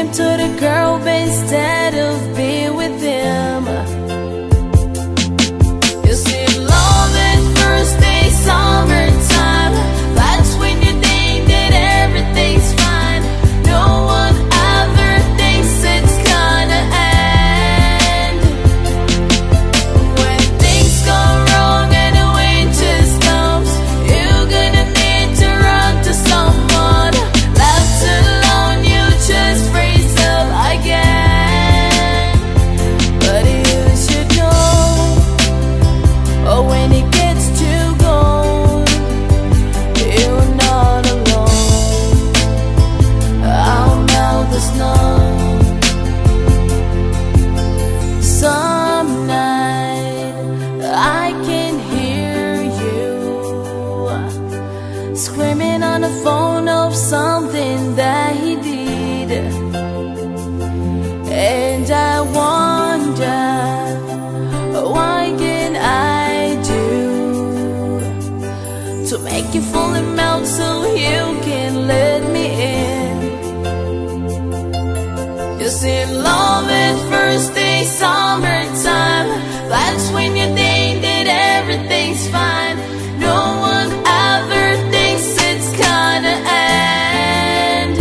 into the girl but instead of being with him. You see, love at first day, summertime. That's when you think that everything's fine. No one ever thinks it's gonna end. When things go wrong and the winter comes, you're gonna need to run to someone. Left alone, you just freeze up again. But you should know, oh, when it gets too cold, you're not alone. I'll melt the snow. Some night I can hear you screaming on the phone of something that he did, and I wonder, what can I do to make you fully melt so you can let me in? You see, love at first day, summertime. That's when you think that everything's fine. No one ever thinks it's gonna end.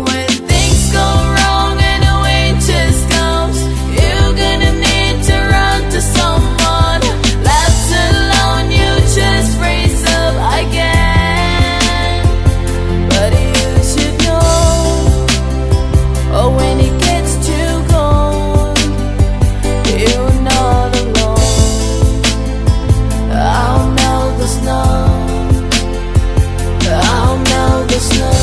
When things go wrong and the winter comes, you're gonna need to run to someone. Left alone, you just freeze up again. But you should know, oh, when it gets too cold, you're not alone. I'll melt the snow. I'll melt the snow.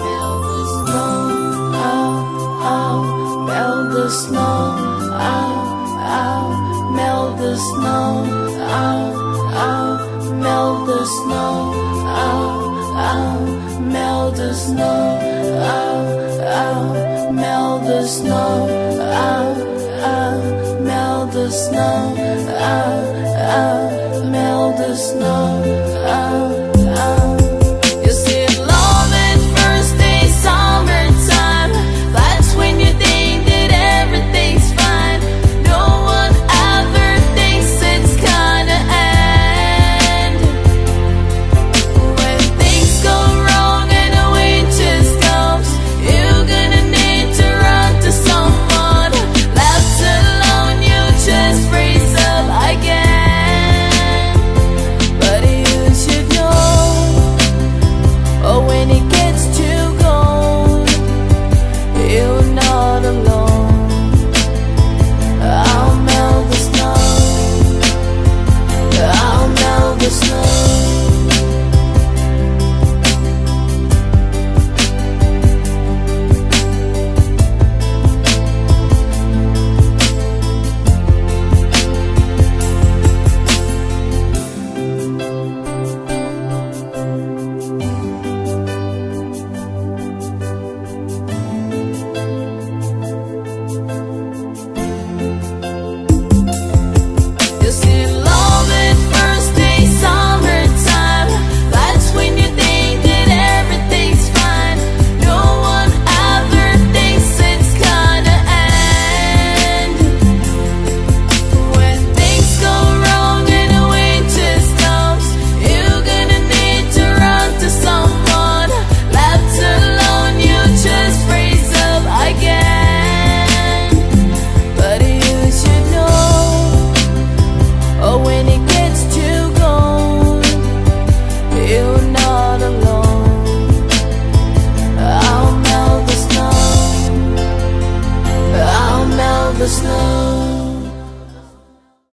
Melt the snow, oh, oh, melt the snow, oh, oh, melt the snow, oh, oh, melt the snow, oh, oh, melt the snow, oh, oh, melt the snow, oh, oh, melt the snow.